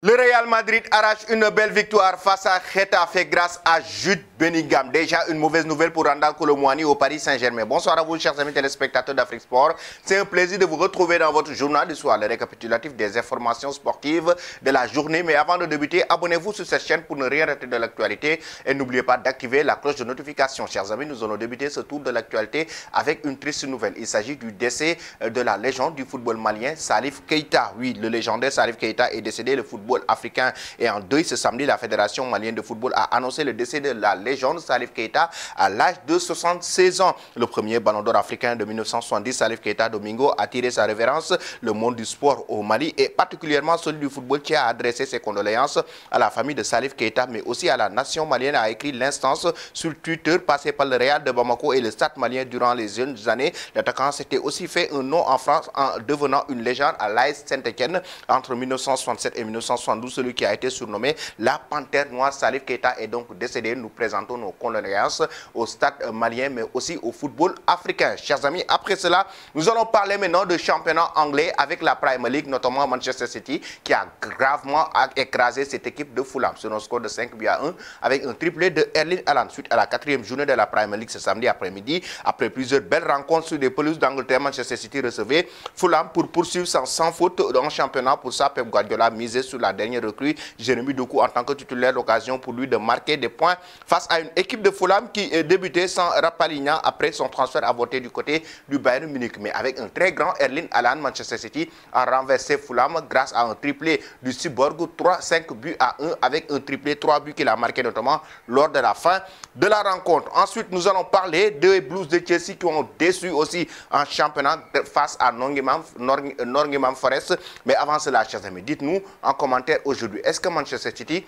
Le Real Madrid arrache une belle victoire face à Getafe grâce à Jude Bellingham. Déjà une mauvaise nouvelle pour Randal Kolo Muani au Paris Saint-Germain. Bonsoir à vous, chers amis téléspectateurs d'Afrique Sport. C'est un plaisir de vous retrouver dans votre journal du soir, le récapitulatif des informations sportives de la journée. Mais avant de débuter, abonnez-vous sur cette chaîne pour ne rien rater de l'actualité. Et n'oubliez pas d'activer la cloche de notification. Chers amis, nous allons débuter ce tour de l'actualité avec une triste nouvelle. Il s'agit du décès de la légende du football malien, Salif Keita. Oui, le légendaire Salif Keita est décédé. Le football africain est en deuil. Ce samedi, la Fédération malienne de football a annoncé le décès de la légende Salif Keita à l'âge de 76 ans. Le premier ballon d'or africain de 1970, Salif Keita Domingo, a tiré sa révérence. Le monde du sport au Mali et particulièrement celui du football qui a adressé ses condoléances à la famille de Salif Keita, mais aussi à la nation malienne, a écrit l'instance sur Twitter passé par le Real de Bamako et le Stade malien durant les jeunes années. L'attaquant s'était aussi fait un nom en France en devenant une légende à l'AS Saint-Etienne entre 1967 et 1972. Celui qui a été surnommé la Panthère Noire, Salif Keita, est donc décédé. Nous présentons nos condoléances au Stade malien, mais aussi au football africain. Chers amis, après cela, nous allons parler maintenant de championnat anglais avec la Premier League, notamment Manchester City, qui a gravement écrasé cette équipe de Fulham sur un score de 5-1 avec un triplé de Erling Haaland. Suite à la 4e journée de la Premier League ce samedi après-midi, après plusieurs belles rencontres sur des pelouses d'Angleterre, Manchester City recevait Fulham pour poursuivre sans faute dans le championnat. Pour ça, Pep Guardiola misait sur la dernière recrue, Jérémy Doku, en tant que titulaire, l'occasion pour lui de marquer des points face à une équipe de Fulham qui débutait sans Rapalina après son transfert avorté du côté du Bayern Munich. Mais avec un très grand Erling Haaland, Manchester City a renversé Fulham grâce à un triplé du Cyborg, 5-1 avec un triplé, 3 buts qu'il a marqué notamment lors de la fin de la rencontre. Ensuite, nous allons parler des Blues de Chelsea qui ont déçu aussi en championnat face à Nottingham Forest. Mais avant cela, chers amis, dites-nous en commentaire aujourd'hui, est-ce que Manchester City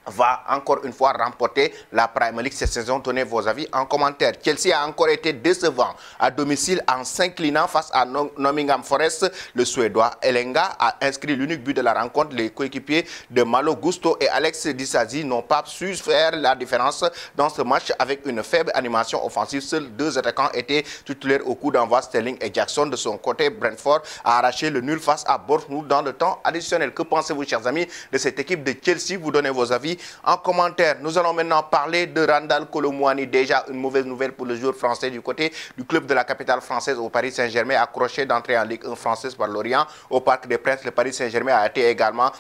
va encore une fois remporter la Premier League cette saison? Donnez vos avis en commentaire. Chelsea a encore été décevant à domicile en s'inclinant face à Nottingham Forest. Le Suédois Elenga a inscrit l'unique but de la rencontre. Les coéquipiers de Malo Gusto et Alex Disasi n'ont pas su faire la différence dans ce match avec une faible animation offensive. Seuls 2 attaquants étaient titulaires au coup d'envoi, Sterling et Jackson. De son côté, Brentford a arraché le nul face à Bournemouth dans le temps additionnel. Que pensez-vous, chers amis, de cette équipe de Chelsea? Vous donnez vos avis en commentaire. Nous allons maintenant parler de Randal Kolo Muani. Déjà une mauvaise nouvelle pour le joueur français du côté du club de la capitale française au Paris Saint-Germain, accroché d'entrée en Ligue 1 française par Lorient au Parc des Princes. Le Paris Saint-Germain a été également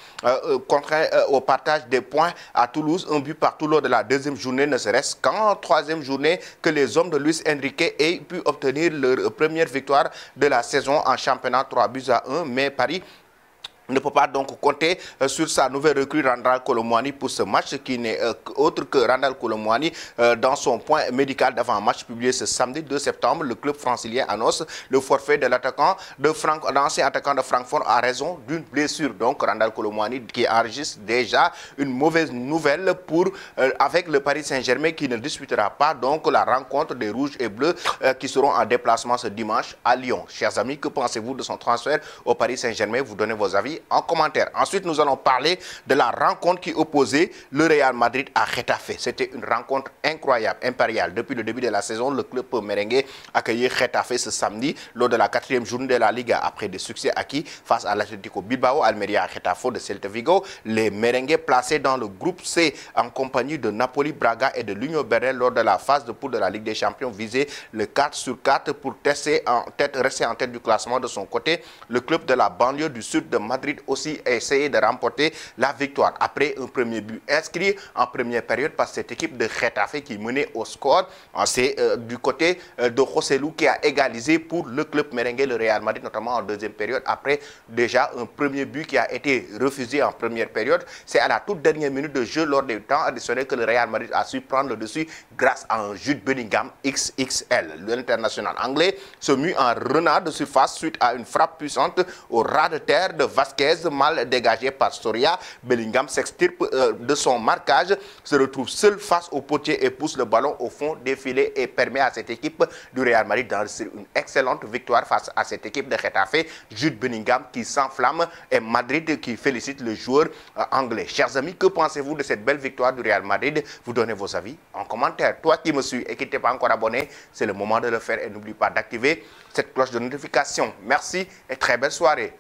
contraint au partage des points à Toulouse, un but partout lors de la 2e journée, ne serait-ce qu'en 3e journée que les hommes de Luis Enrique aient pu obtenir leur première victoire de la saison en championnat, 3-1, mais Paris ne peut pas donc compter sur sa nouvelle recrue Randal Kolo Muani pour ce match qui n'est autre que Randal Kolo Muani. Dans son point médical d'avant-match publié ce samedi 2 septembre, le club francilien annonce le forfait de l'ancien attaquant de Francfort à raison d'une blessure. Donc Randal Kolo Muani qui enregistre déjà une mauvaise nouvelle avec le Paris Saint-Germain qui ne disputera pas donc la rencontre des Rouges et Bleus qui seront en déplacement ce dimanche à Lyon. Chers amis, que pensez-vous de son transfert au Paris Saint-Germain? Vous donnez vos avis en commentaire. Ensuite, nous allons parler de la rencontre qui opposait le Real Madrid à Getafe. C'était une rencontre incroyable, impériale. Depuis le début de la saison, le club merengue accueillait Getafe ce samedi lors de la 4e journée de la Liga. Après des succès acquis face à l'Atlético Bilbao, Almeria, Getafe de Celta Vigo, les merengues placés dans le groupe C en compagnie de Napoli, Braga et de l'Union Berlin lors de la phase de poule de la Ligue des Champions visaient le 4-sur-4 pour rester en tête du classement. De son côté, le club de la banlieue du sud de Madrid aussi a essayé de remporter la victoire après un premier but inscrit en première période par cette équipe de Getafe qui menait au score. C'est du côté de Joselu qui a égalisé pour le club merengue, le Real Madrid, notamment en 2e période, après déjà un premier but qui a été refusé en première période. C'est à la toute dernière minute de jeu lors des temps additionnels que le Real Madrid a su prendre le dessus grâce à un Jude Bellingham XXL. L'international anglais se mue en renard de surface suite à une frappe puissante au ras de terre de Vasquez, mal dégagé par Soria. Bellingham s'extirpe de son marquage, se retrouve seul face au potier et pousse le ballon au fond des filets et permet à cette équipe du Real Madrid d'enregistrer une excellente victoire face à cette équipe de Getafe. Jude Bellingham qui s'enflamme et Madrid qui félicite le joueur anglais. Chers amis, que pensez-vous de cette belle victoire du Real Madrid? Vous donnez vos avis en commentaire. Toi qui me suis et qui n'es pas encore abonné, c'est le moment de le faire et n'oublie pas d'activer cette cloche de notification. Merci et très belle soirée.